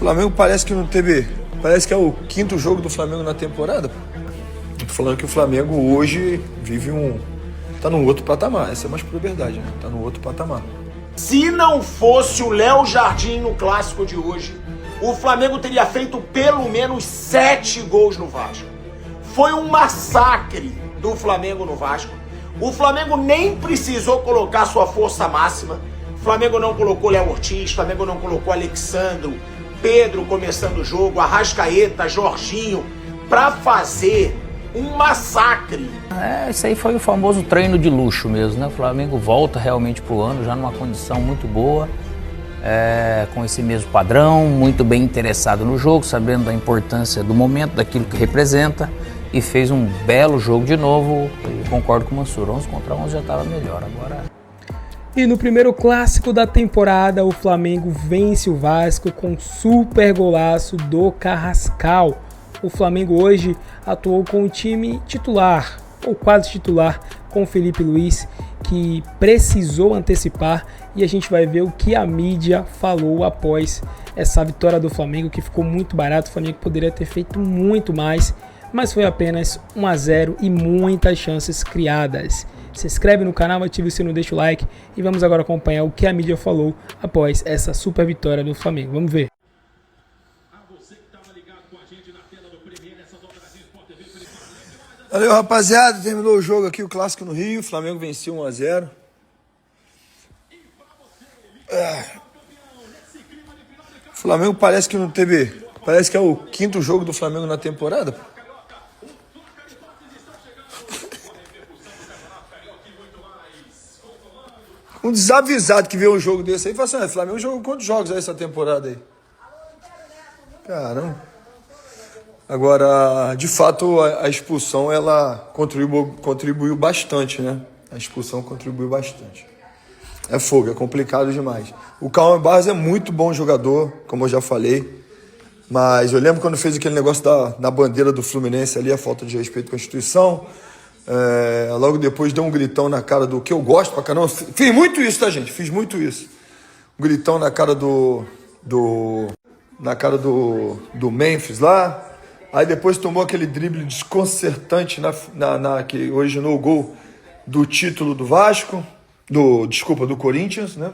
Flamengo parece que não teve... Parece que é o quinto jogo do Flamengo na temporada. Tô falando que o Flamengo hoje vive tá num outro patamar. Essa é mais pura verdade, né? Tá num outro patamar. Se não fosse o Léo Jardim no clássico de hoje, o Flamengo teria feito pelo menos 7 gols no Vasco. Foi um massacre do Flamengo no Vasco. O Flamengo nem precisou colocar sua força máxima. O Flamengo não colocou Léo Ortiz, o Flamengo não colocou Alexandro, Pedro começando o jogo, Arrascaeta, Jorginho, para fazer um massacre. Isso aí foi o famoso treino de luxo mesmo, né? O Flamengo volta realmente pro ano já numa condição muito boa, com esse mesmo padrão, muito bem interessado no jogo, sabendo da importância do momento, daquilo que representa, e fez um belo jogo de novo. Eu concordo com o Mansur, 11 contra 11 já estava melhor agora. E no primeiro clássico da temporada, o Flamengo vence o Vasco com super golaço do Carrascal. O Flamengo hoje atuou com o time titular, ou quase titular, com o Felipe Luiz, que precisou antecipar, e a gente vai ver o que a mídia falou após essa vitória do Flamengo, que ficou muito barato. O Flamengo poderia ter feito muito mais, mas foi apenas 1-0 e muitas chances criadas. Se inscreve no canal, ative o sininho, deixa o like, e vamos agora acompanhar o que a mídia falou após essa super vitória do Flamengo. Vamos ver. Valeu, rapaziada. Terminou o jogo aqui, o clássico no Rio. O Flamengo venceu 1-0. O Flamengo parece que não teve... Parece que é o quinto jogo do Flamengo na temporada. Um desavisado que vê um jogo desse aí fala assim: Flamengo jogou quantos jogos aí essa temporada aí? Caramba. Agora, de fato, a expulsão ela contribuiu bastante, né? A expulsão contribuiu bastante. É fogo, é complicado demais. O Cauã Barros é muito bom jogador, como eu já falei. Mas eu lembro quando fez aquele negócio na bandeira do Fluminense ali, a falta de respeito à Constituição. Logo depois deu um gritão na cara do que eu gosto pra caramba. Fiz muito isso, tá, gente? Fiz muito isso. Um gritão na cara do Memphis lá. Aí depois tomou aquele drible desconcertante que originou o gol do título do Vasco, do Corinthians, né?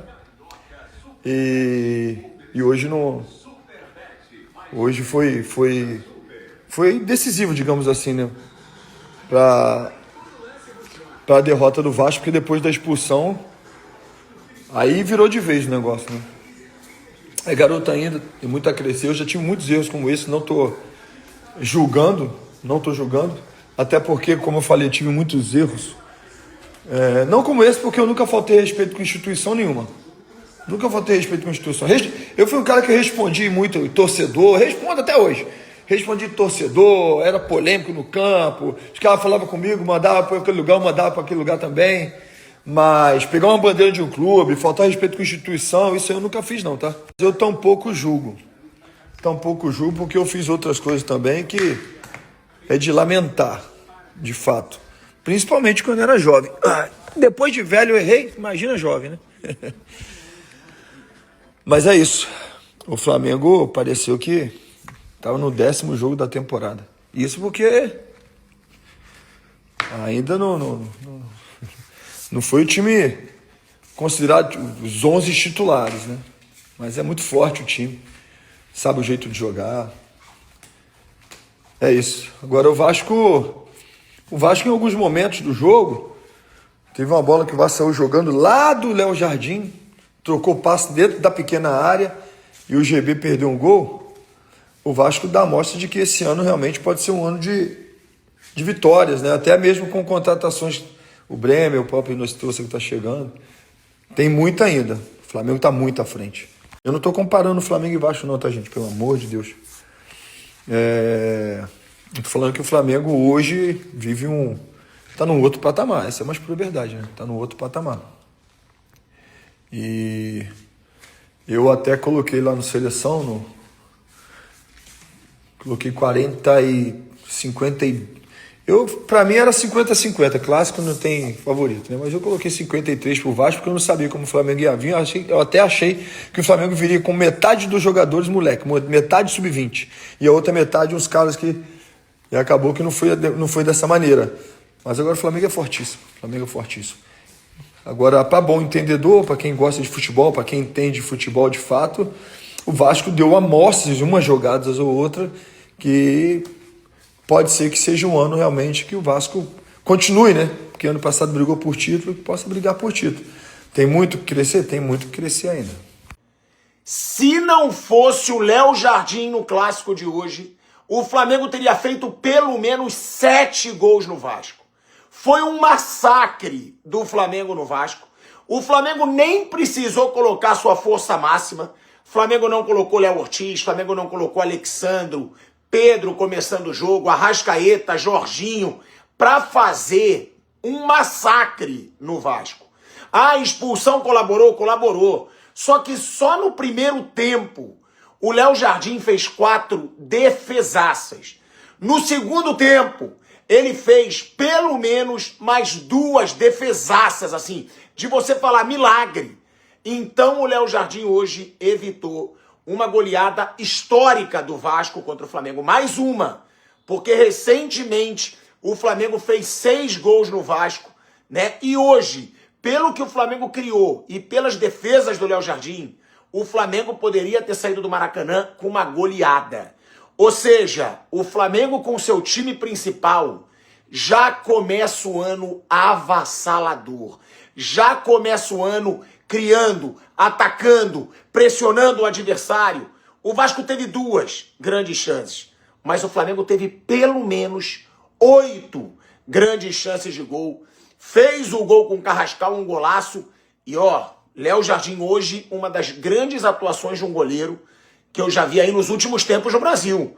E hoje hoje foi decisivo, digamos assim, né? Para a derrota do Vasco, porque depois da expulsão aí virou de vez o negócio, né? É garoto ainda, tem muito a crescer. Eu já tive muitos erros como esse, não tô julgando, até porque, como eu falei, eu tive muitos erros, não como esse, porque eu nunca faltei respeito com instituição nenhuma, eu fui um cara que respondi muito torcedor, respondo até hoje, respondi torcedor, era polêmico no campo, os caras falavam comigo, mandava para aquele lugar, eu mandava para aquele lugar também, mas pegar uma bandeira de um clube, faltar respeito com instituição, isso eu nunca fiz não, tá? Eu tampouco julgo, porque eu fiz outras coisas também que é de lamentar, de fato. Principalmente quando eu era jovem. Depois de velho eu errei, imagina jovem, né? Mas é isso. O Flamengo pareceu que estava no 10º jogo da temporada. Isso porque ainda não foi o time considerado os 11 titulares, né? Mas é muito forte o time. Sabe o jeito de jogar. É isso. Agora o Vasco em alguns momentos do jogo, teve uma bola que o Vasco saiu jogando lá do Léo Jardim, trocou passe dentro da pequena área e o GB perdeu um gol. O Vasco dá a mostra de que esse ano realmente pode ser um ano de vitórias, né? Até mesmo com contratações, o Bremer, o próprio Nostrosa que está chegando. Tem muito ainda. O Flamengo está muito à frente. Eu não estou comparando o Flamengo e Vasco não, tá, gente? Pelo amor de Deus. Eu tô falando que o Flamengo hoje vive tá num outro patamar. Essa é mais pura verdade, né? Tá num outro patamar. E eu até coloquei lá no Seleção, coloquei 40 e 50 e... Pra mim era 50-50, clássico não tem favorito, né? Mas eu coloquei 53 pro Vasco porque eu não sabia como o Flamengo ia vir. Eu até achei que o Flamengo viria com metade dos jogadores moleque, metade sub-20 e a outra metade uns caras que... E acabou que não foi dessa maneira. Mas agora o Flamengo é fortíssimo. Agora, para bom entendedor, para quem gosta de futebol, para quem entende futebol de fato, o Vasco deu amostras, umas jogadas ou outra, que pode ser que seja um ano realmente que o Vasco continue, né? Porque ano passado brigou por título, que possa brigar por título. Tem muito que crescer? Tem muito que crescer ainda. Se não fosse o Léo Jardim no clássico de hoje, o Flamengo teria feito pelo menos 7 gols no Vasco. Foi um massacre do Flamengo no Vasco. O Flamengo nem precisou colocar sua força máxima. O Flamengo não colocou Léo Ortiz, o Flamengo não colocou Alexandro, Pedro começando o jogo, Arrascaeta, Jorginho, para fazer um massacre no Vasco. A expulsão colaborou. Só que só no primeiro tempo o Léo Jardim fez 4 defesaças. No segundo tempo, ele fez pelo menos mais 2 defesaças, assim, de você falar milagre. Então o Léo Jardim hoje evitou uma goleada histórica do Vasco contra o Flamengo. Mais uma, porque recentemente o Flamengo fez 6 gols no Vasco, né? E hoje, pelo que o Flamengo criou e pelas defesas do Léo Jardim, o Flamengo poderia ter saído do Maracanã com uma goleada. Ou seja, o Flamengo com seu time principal já começa o ano avassalador. Já começa o ano criando, atacando, pressionando o adversário. O Vasco teve 2 grandes chances, mas o Flamengo teve pelo menos 8 grandes chances de gol. Fez o gol com o Carrascal, um golaço. E Léo Jardim hoje, uma das grandes atuações de um goleiro que eu já vi aí nos últimos tempos no Brasil.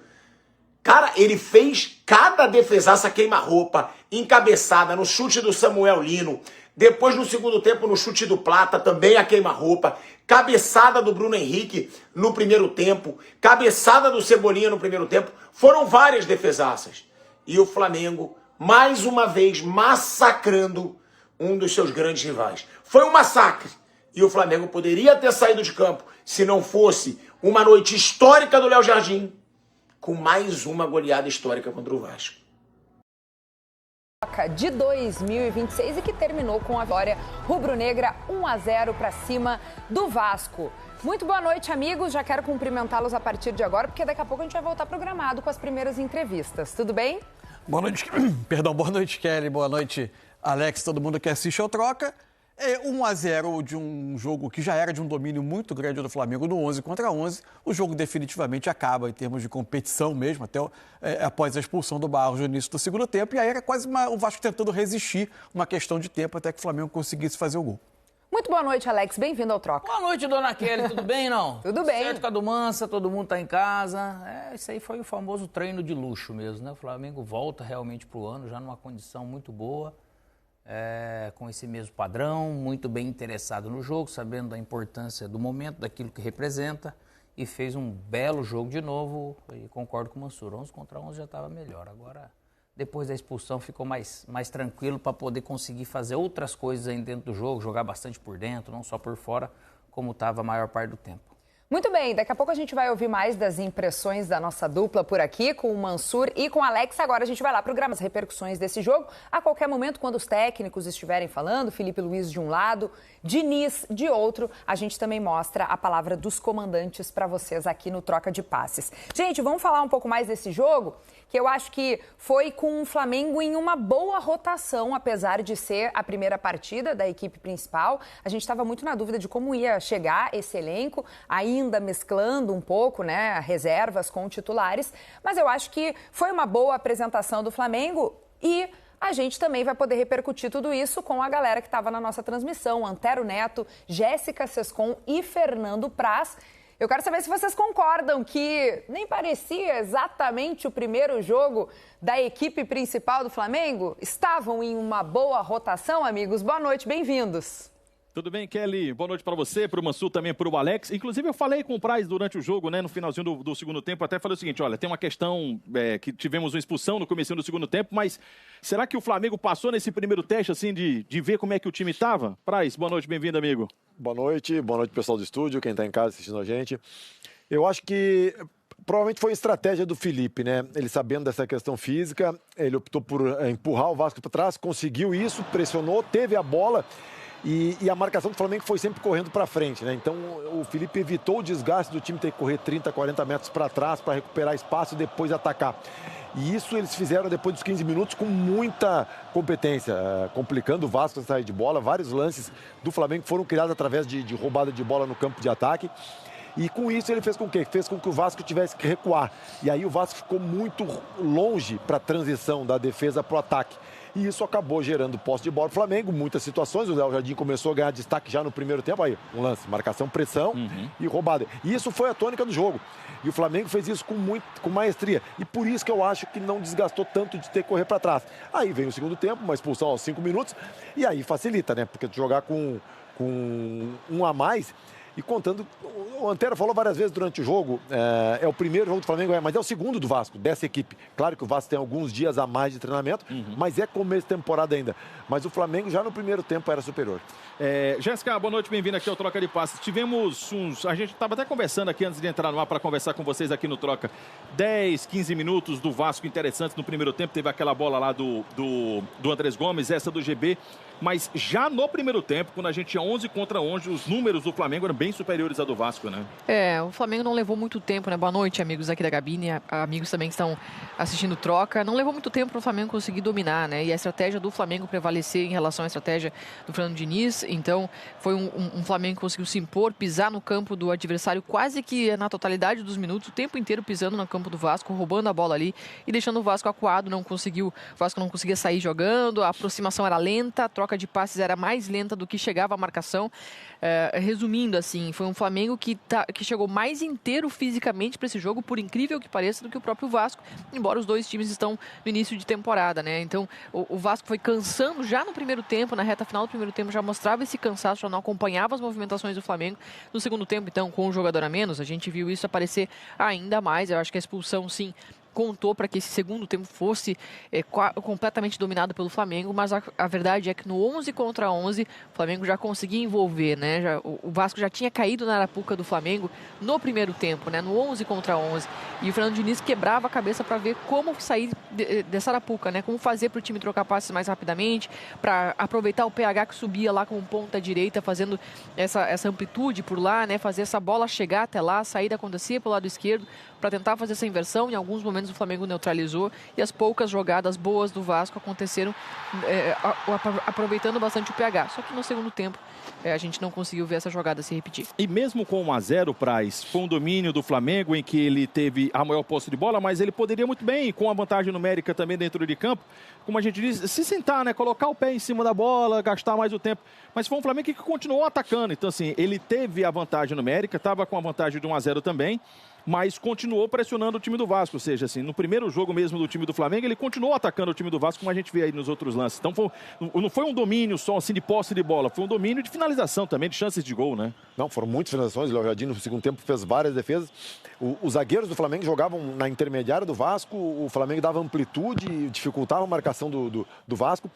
Cara, ele fez cada defesaça queima-roupa, encabeçada, no chute do Samuel Lino, depois no segundo tempo no chute do Plata, também a queima-roupa, cabeçada do Bruno Henrique no primeiro tempo, cabeçada do Cebolinha no primeiro tempo, foram várias defesaças. E o Flamengo, mais uma vez, massacrando um dos seus grandes rivais. Foi um massacre. E o Flamengo poderia ter saído de campo se não fosse uma noite histórica do Léo Jardim, com mais uma goleada histórica contra o Vasco. De 2026 e que terminou com a vitória rubro-negra 1-0 para cima do Vasco. Muito boa noite, amigos. Já quero cumprimentá-los a partir de agora, porque daqui a pouco a gente vai voltar programado com as primeiras entrevistas. Tudo bem? Boa noite, boa noite, Kelly. Boa noite, Alex, todo mundo que assiste ao Troca. 1-0 de um jogo que já era de um domínio muito grande do Flamengo no 11 contra 11. O jogo definitivamente acaba em termos de competição mesmo, até após a expulsão do Barros no início do segundo tempo. E aí era quase o Vasco tentando resistir, uma questão de tempo até que o Flamengo conseguisse fazer o gol. Muito boa noite, Alex. Bem-vindo ao Troca. Boa noite, dona Kelly. Tudo bem, não? Tudo bem. Certo, Cadu Mansa, todo mundo tá em casa. Isso aí foi o famoso treino de luxo mesmo, né? O Flamengo volta realmente pro ano, já numa condição muito boa. Com esse mesmo padrão, muito bem interessado no jogo, sabendo da importância do momento, daquilo que representa, e fez um belo jogo de novo, e concordo com o Mansur, 11 contra 11 já estava melhor. Agora, depois da expulsão, ficou mais tranquilo para poder conseguir fazer outras coisas aí dentro do jogo, jogar bastante por dentro, não só por fora, como estava a maior parte do tempo. Muito bem, daqui a pouco a gente vai ouvir mais das impressões da nossa dupla por aqui, com o Mansur e com o Alex. Agora a gente vai lá programar as repercussões desse jogo. A qualquer momento, quando os técnicos estiverem falando, Felipe Luiz de um lado, Diniz de outro, a gente também mostra a palavra dos comandantes para vocês aqui no Troca de Passes. Gente, vamos falar um pouco mais desse jogo, que eu acho que foi com o Flamengo em uma boa rotação, apesar de ser a primeira partida da equipe principal. A gente estava muito na dúvida de como ia chegar esse elenco, ainda mesclando um pouco, né, reservas com titulares, mas eu acho que foi uma boa apresentação do Flamengo e a gente também vai poder repercutir tudo isso com a galera que estava na nossa transmissão, Antero Neto, Jéssica Sescon e Fernando Praz. Eu quero saber se vocês concordam que nem parecia exatamente o primeiro jogo da equipe principal do Flamengo. Estavam em uma boa rotação, amigos? Boa noite, bem-vindos. Tudo bem, Kelly? Boa noite para você, para o Mansur, também para o Alex. Inclusive, eu falei com o Praz durante o jogo, né, no finalzinho do segundo tempo, até falei o seguinte, olha, tem uma questão que tivemos uma expulsão no comecinho do segundo tempo, mas será que o Flamengo passou nesse primeiro teste, assim, de ver como é que o time estava? Praz, boa noite, bem-vindo, amigo. Boa noite pessoal do estúdio, quem está em casa assistindo a gente. Eu acho que provavelmente foi a estratégia do Felipe, né? Ele sabendo dessa questão física, ele optou por empurrar o Vasco para trás, conseguiu isso, pressionou, teve a bola. E a marcação do Flamengo foi sempre correndo para frente, né? Então o Felipe evitou o desgaste do time ter que correr 30, 40 metros para trás para recuperar espaço e depois atacar. E isso eles fizeram depois dos 15 minutos com muita competência, complicando o Vasco a sair de bola. Vários lances do Flamengo foram criados através de roubada de bola no campo de ataque. E com isso ele fez com o quê? Fez com que o Vasco tivesse que recuar. E aí o Vasco ficou muito longe para a transição da defesa para o ataque. E isso acabou gerando posse de bola do Flamengo, muitas situações. O Léo Jardim começou a ganhar destaque já no primeiro tempo. Aí, um lance, marcação, pressão e roubada. E isso foi a tônica do jogo. E o Flamengo fez isso com maestria. E por isso que eu acho que não desgastou tanto de ter que correr para trás. Aí vem o segundo tempo, uma expulsão aos 5 minutos. E aí facilita, né? Porque jogar com um a mais... E contando, o Antero falou várias vezes durante o jogo, é o primeiro jogo do Flamengo, mas é o segundo do Vasco, dessa equipe. Claro que o Vasco tem alguns dias a mais de treinamento, mas é começo de temporada ainda. Mas o Flamengo já no primeiro tempo era superior. Jéssica, boa noite, bem-vinda aqui ao Troca de Passes. Tivemos a gente estava até conversando aqui antes de entrar no ar para conversar com vocês aqui no Troca. 10, 15 minutos do Vasco interessantes no primeiro tempo. Teve aquela bola lá do Andrés Gomes, essa do GB. Mas já no primeiro tempo, quando a gente tinha 11 contra 11, os números do Flamengo eram bem superiores a do Vasco, né? O Flamengo não levou muito tempo, né? Boa noite, amigos aqui da cabine, amigos também que estão assistindo Troca. Não levou muito tempo para o Flamengo conseguir dominar, né? E a estratégia do Flamengo prevalecer em relação à estratégia do Fernando Diniz. Então, foi um Flamengo que conseguiu se impor, pisar no campo do adversário quase que na totalidade dos minutos, o tempo inteiro pisando no campo do Vasco, roubando a bola ali e deixando o Vasco acuado. O Vasco não conseguia sair jogando, a aproximação era lenta, a troca de passes era mais lenta do que chegava a marcação. Resumindo, assim, foi um Flamengo que chegou mais inteiro fisicamente para esse jogo, por incrível que pareça, do que o próprio Vasco, embora os dois times estão no início de temporada, né? Então, o Vasco foi cansando já no primeiro tempo, na reta final do primeiro tempo, já mostrava esse cansaço, já não acompanhava as movimentações do Flamengo. No segundo tempo, então, com um jogador a menos, a gente viu isso aparecer ainda mais. Eu acho que a expulsão, sim, contou para que esse segundo tempo fosse completamente dominado pelo Flamengo, mas a verdade é que no 11 contra 11 o Flamengo já conseguia envolver, né? O Vasco já tinha caído na arapuca do Flamengo no primeiro tempo, né? No 11 contra 11, e o Fernando Diniz quebrava a cabeça para ver como sair dessa arapuca, né? Como fazer para o time trocar passes mais rapidamente, para aproveitar o PH que subia lá com ponta direita, fazendo essa amplitude por lá, né? Fazer essa bola chegar até lá, a saída acontecia pelo lado esquerdo, para tentar fazer essa inversão. Em alguns momentos o Flamengo neutralizou e as poucas jogadas boas do Vasco aconteceram aproveitando bastante o PH. Só que no segundo tempo a gente não conseguiu ver essa jogada se repetir. E mesmo com 1-0, Praz, foi um domínio do Flamengo em que ele teve a maior posse de bola, mas ele poderia muito bem, com a vantagem numérica também dentro de campo, como a gente diz, se sentar, né? Colocar o pé em cima da bola, gastar mais o tempo. Mas foi um Flamengo que continuou atacando. Então, assim, ele teve a vantagem numérica, estava com a vantagem de 1-0 também, mas continuou pressionando o time do Vasco. Ou seja, assim, no primeiro jogo mesmo do time do Flamengo, ele continuou atacando o time do Vasco, como a gente vê aí nos outros lances. Então, não foi um domínio só assim de posse de bola, foi um domínio de finalização também, de chances de gol, né? Não, foram muitas finalizações. O Léo Jardim no segundo tempo fez várias defesas. Os zagueiros do Flamengo jogavam na intermediária do Vasco, o Flamengo dava amplitude e dificultava a marcação do Vasco.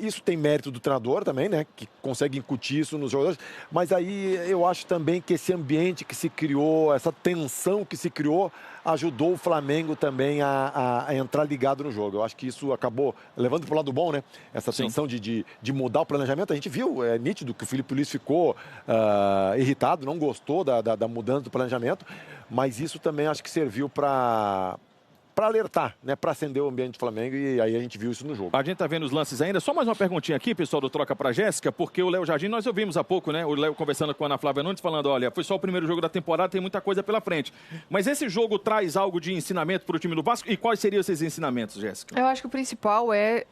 Isso tem mérito do treinador também, né? Que consegue incutir isso nos jogadores. Mas aí eu acho também que esse ambiente que se criou, essa tensão que se criou, ajudou o Flamengo também a entrar ligado no jogo. Eu acho que isso acabou levando para o lado bom, né? Essa tensão de mudar o planejamento. A gente viu, é nítido que o Felipe Luiz ficou irritado, não gostou da mudança do planejamento, mas isso também acho que serviu para alertar, né, para acender o ambiente do Flamengo, e aí a gente viu isso no jogo. A gente tá vendo os lances ainda. Só mais uma perguntinha aqui, pessoal do Troca pra Jéssica, porque o Léo Jardim, nós ouvimos há pouco, né, o Léo conversando com a Ana Flávia Nunes, falando, olha, foi só o primeiro jogo da temporada, tem muita coisa pela frente. Mas esse jogo traz algo de ensinamento pro time do Vasco? E quais seriam esses ensinamentos, Jéssica? Eu acho que o principal é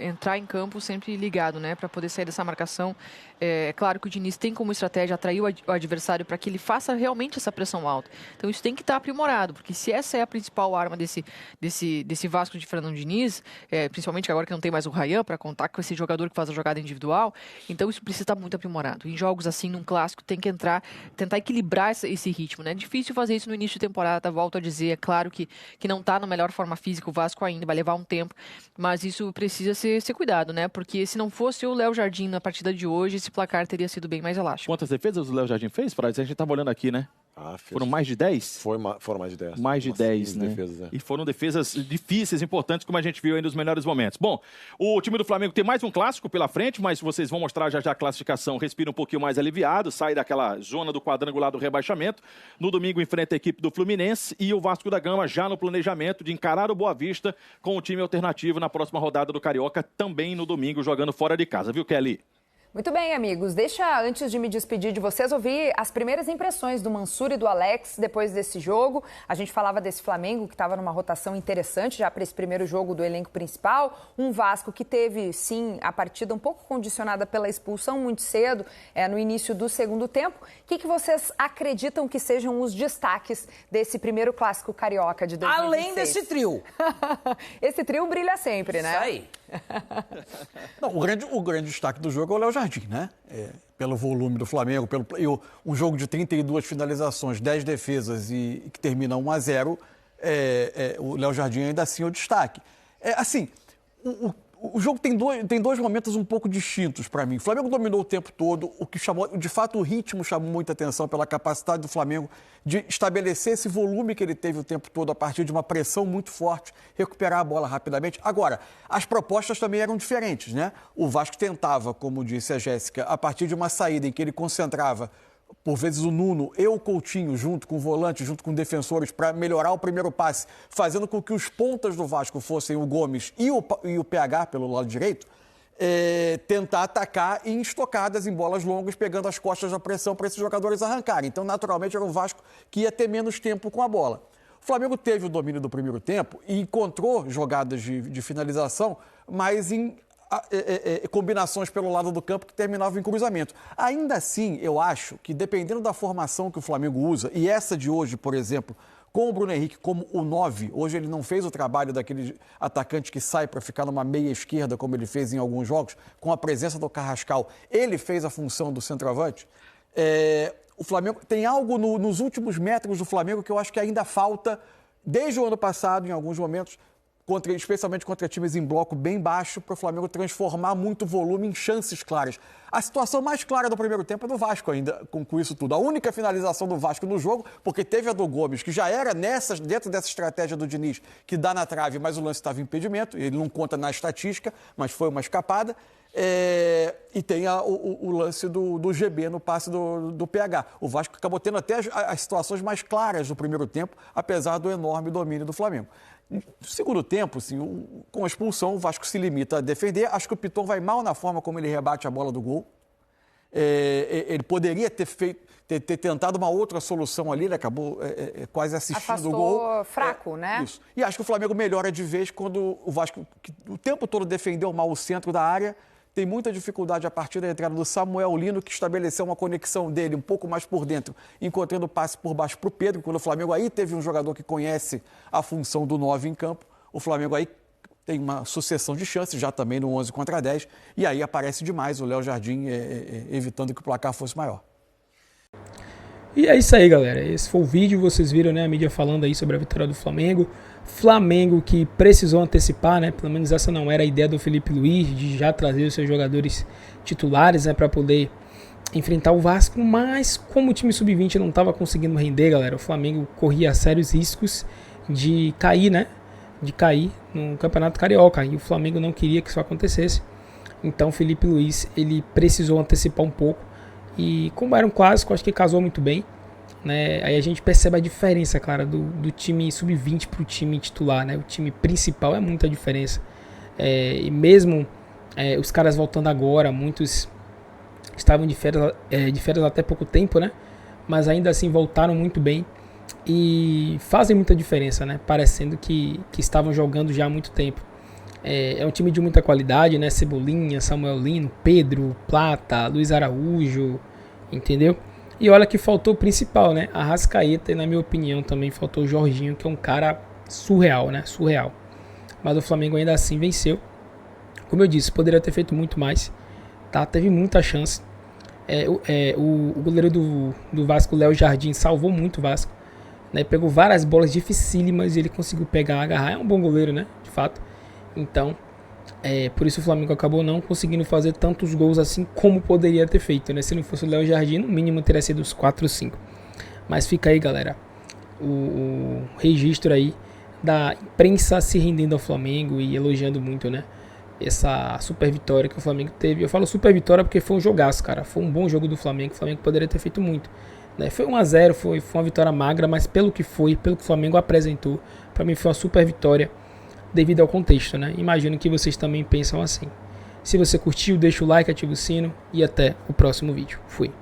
entrar em campo sempre ligado, né, para poder sair dessa marcação. É claro que o Diniz tem como estratégia atrair o adversário para que ele faça realmente essa pressão alta. Então isso tem que estar aprimorado, porque se essa é a principal arma desse desse Vasco de Fernando Diniz, principalmente agora que não tem mais o Ryan para contar com esse jogador que faz a jogada individual. Então isso precisa estar muito aprimorado. Em jogos assim, num clássico, tem que tentar equilibrar esse ritmo, né? É difícil fazer isso no início de temporada, volto a dizer. É claro que não está na melhor forma física o Vasco ainda, vai levar um tempo, mas isso precisa ser cuidado, né? Porque se não fosse o Léo Jardim na partida de hoje, esse placar teria sido bem mais elástico. Quantas defesas o Léo Jardim fez, Fraz? A gente estava olhando aqui, né? Foram mais de 10? Foram mais de 10. Mais de 10, né? Defesas, E foram defesas difíceis, importantes, como a gente viu aí nos melhores momentos. Bom, o time do Flamengo tem mais um clássico pela frente, mas vocês vão mostrar já a classificação. Respira um pouquinho mais aliviado, sai daquela zona do quadrangular do rebaixamento. No domingo enfrenta a equipe do Fluminense e o Vasco da Gama já no planejamento de encarar o Boa Vista com o time alternativo na próxima rodada do Carioca, também no domingo, jogando fora de casa. Viu, Kelly? Muito bem, amigos. Deixa, antes de me despedir de vocês, ouvir as primeiras impressões do Mansur e do Alex depois desse jogo. A gente falava desse Flamengo que estava numa rotação interessante já para esse primeiro jogo do elenco principal. Um Vasco que teve, sim, a partida um pouco condicionada pela expulsão muito cedo, no início do segundo tempo. O que vocês acreditam que sejam os destaques desse primeiro clássico carioca de 2026? Além desse trio. Esse trio brilha sempre, né? Isso aí. Não, o grande destaque do jogo é o Léo Jardim, né? Pelo volume do Flamengo, um jogo de 32 finalizações, 10 defesas e que termina 1-0, o Léo Jardim ainda assim é o destaque. O jogo tem dois momentos um pouco distintos para mim. O Flamengo dominou o tempo todo, o que chamou, de fato, o ritmo chamou muita atenção pela capacidade do Flamengo de estabelecer esse volume que ele teve o tempo todo a partir de uma pressão muito forte, recuperar a bola rapidamente. Agora, as propostas também eram diferentes, né? O Vasco tentava, como disse a Jéssica, a partir de uma saída em que ele concentrava por vezes o Nuno e o Coutinho, junto com o volante, junto com defensores, para melhorar o primeiro passe, fazendo com que os pontas do Vasco fossem o Gomes e o PH pelo lado direito, tentar atacar em estocadas, em bolas longas, pegando as costas da pressão para esses jogadores arrancarem. Então, naturalmente, era o Vasco que ia ter menos tempo com a bola. O Flamengo teve o domínio do primeiro tempo e encontrou jogadas de finalização, mas em combinações pelo lado do campo que terminavam em cruzamento. Ainda assim, eu acho que dependendo da formação que o Flamengo usa, e essa de hoje, por exemplo, com o Bruno Henrique como o 9, hoje ele não fez o trabalho daquele atacante que sai para ficar numa meia esquerda, como ele fez em alguns jogos, com a presença do Carrascal, ele fez a função do centroavante. O Flamengo tem algo nos últimos metros do Flamengo que eu acho que ainda falta, desde o ano passado, em alguns momentos, especialmente contra times em bloco bem baixo, para o Flamengo transformar muito volume em chances claras. A situação mais clara do primeiro tempo é do Vasco ainda, com isso tudo. A única finalização do Vasco no jogo, porque teve a do Gomes, que já era dentro dessa estratégia do Diniz, que dá na trave, mas o lance estava em impedimento, ele não conta na estatística, mas foi uma escapada. E tem o lance do GB no passe do PH. O Vasco acabou tendo até as situações mais claras do primeiro tempo, apesar do enorme domínio do Flamengo. No segundo tempo, assim, com a expulsão, o Vasco se limita a defender. Acho que o Piton vai mal na forma como ele rebate a bola do gol. Ele poderia ter tentado uma outra solução ali, ele acabou quase assistindo o gol. Afastou fraco, né? Isso. E acho que o Flamengo melhora de vez quando o Vasco, que o tempo todo defendeu mal o centro da área, tem muita dificuldade a partir da entrada do Samuel Lino, que estabeleceu uma conexão dele um pouco mais por dentro, encontrando o passe por baixo para o Pedro. Quando o Flamengo aí teve um jogador que conhece a função do 9 em campo, o Flamengo aí tem uma sucessão de chances, já também no 11 contra 10, e aí aparece demais o Léo Jardim evitando que o placar fosse maior. E é isso aí, galera. Esse foi o vídeo, vocês viram, né, a mídia falando aí sobre a vitória do Flamengo. Flamengo que precisou antecipar, né, pelo menos essa não era a ideia do Felipe Luiz, de já trazer os seus jogadores titulares, né, para poder enfrentar o Vasco, mas como o time sub-20 não estava conseguindo render, galera, o Flamengo corria sérios riscos de cair, né, no Campeonato Carioca, e o Flamengo não queria que isso acontecesse. Então o Felipe Luiz, ele precisou antecipar um pouco, e como era um clássico, acho que casou muito bem, né? Aí a gente percebe a diferença, cara, do time sub-20 para o time titular, né? O time principal é muita diferença. E mesmo os caras voltando agora, muitos estavam de férias até pouco tempo, né? Mas ainda assim voltaram muito bem e fazem muita diferença, né? Parecendo que estavam jogando já há muito tempo. É um time de muita qualidade, né? Cebolinha, Samuel Lino, Pedro, Plata, Luiz Araújo, entendeu? E olha que faltou o principal, né? Arrascaeta, e na minha opinião também faltou o Jorginho, que é um cara surreal, né? Surreal. Mas o Flamengo ainda assim venceu. Como eu disse, poderia ter feito muito mais, tá? Teve muita chance. O goleiro do Vasco, Léo Jardim, salvou muito o Vasco, né? Pegou várias bolas dificílimas e ele conseguiu pegar, agarrar. É um bom goleiro, né? De fato. Então, por isso o Flamengo acabou não conseguindo fazer tantos gols assim como poderia ter feito, né? Se não fosse o Léo Jardim, no mínimo teria sido os 4 ou 5. Mas fica aí, galera, o registro aí da imprensa se rendendo ao Flamengo e elogiando muito, né? Essa super vitória que o Flamengo teve. Eu falo super vitória porque foi um jogaço, cara. Foi um bom jogo do Flamengo. O Flamengo poderia ter feito muito, né? Foi 1-0, foi uma vitória magra, mas pelo que o Flamengo apresentou, para mim foi uma super vitória devido ao contexto, né? Imagino que vocês também pensam assim. Se você curtiu, deixa o like, ativa o sino e até o próximo vídeo. Fui.